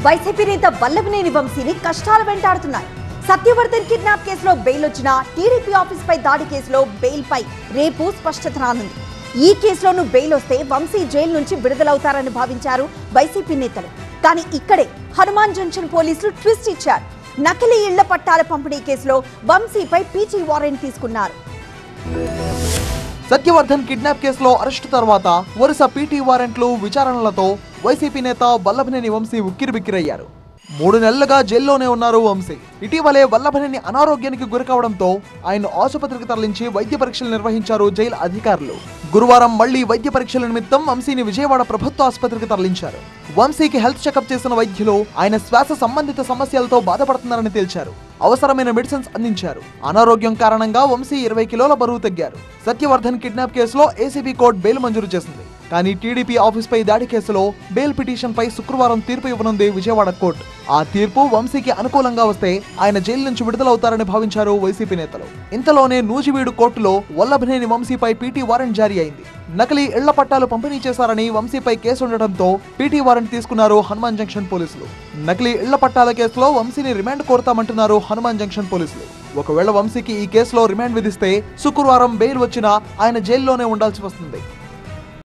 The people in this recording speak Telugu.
వైసీపీ నేత వల్లభనేని వంశీని కష్టాలు వెంటాడుతున్నాయి. సత్యవర్ధన్ కిడ్నాప్ కేసులో బెయిల్ వచ్చిన టీడీపీ ఆఫీస్ పై దాడి కేసులో బెయిల్ పై రేపు స్పష్టత రానుంది. ఈ కేసులోనూ బెయిల్ వస్తే వంశీ జైలు నుంచి విడుదలవుతారని భావించారు వైసీపీ నేతలు. కానీ ఇక్కడే హనుమాన్ జంక్షన్ పోలీసులు ట్విస్ట్ ఇచ్చారు. నకిలీ ఇళ్ల పట్టాల పంపిణీ కేసులో వంశీపై పీటీ వారెంట్ తీసుకున్నారు. సత్యవర్ధన్ కిడ్నాప్ కేసులో అరెస్టు తర్వాత వరుస పీటీ వారెంట్లు విచారణలతో వైసీపీ నేత వల్లభనేని వంశీ ఉక్కిరిబిక్కిరయ్యారు. 3 నెలలుగా జైల్లోనే ఉన్నారు వంశీ. ఇటీవలే వల్లభనేని అనారోగ్యానికి గురికావడంతో ఆయన ఆసుపత్రికి తరలించి వైద్య పరీక్షలు నిర్వహించారు జైలు అధికారులు. గురువారం మళ్లీ వైద్య పరీక్షల నిమిత్తం వంశీని విజయవాడ ప్రభుత్వ ఆసుపత్రికి తరలించారు. వంశీకి హెల్త్ చెకప్ చేసిన వైద్యులు ఆయన శ్వాస సంబంధిత సమస్యలతో బాధపడుతున్నారని తేల్చారు. అవసరమైన మెడిసిన్స్ అందించారు. అనారోగ్యం కారణంగా వంశీ 20 కిలోల బరువు తగ్గారు. సత్యవర్ధన్ కిడ్నాప్ కేసులో ఏసీబీ కోర్టు బెయిల్ మంజూరు చేసింది. కానీ టీడీపీ ఆఫీస్ పై దాడి కేసులో బెయిల్ పిటిషన్ పై శుక్రవారం తీర్పు ఇవ్వనుంది విజయవాడ కోర్టు. ఆ తీర్పు వంశీకి అనుకూలంగా వస్తే ఆయన జైలు నుంచి విడుదలవుతారని భావించారు వైసీపీ నేతలు. ఇంతలోనే నూజివీడు కోర్టులో వల్లభనేని వంశీపై పీటీ వారెంట్ జారీ అయింది. నకిలీ ఇళ్ల పట్టాలు పంపిణీ చేశారని వంశీపై కేసు ఉండటంతో పీటీ వారెంట్ తీసుకున్నారు హనుమాన్ జంక్షన్ పోలీసులు. నకిలీ ఇళ్ల పట్టాల కేసులో వంశీని రిమాండ్ కోరుతామంటున్నారు హనుమాన్ జంక్షన్ పోలీసులు. ఒకవేళ వంశీకి ఈ కేసులో రిమాండ్ విధిస్తే శుక్రవారం బెయిల్ వచ్చినా ఆయన జైల్లోనే ఉండాల్సి వస్తుంది.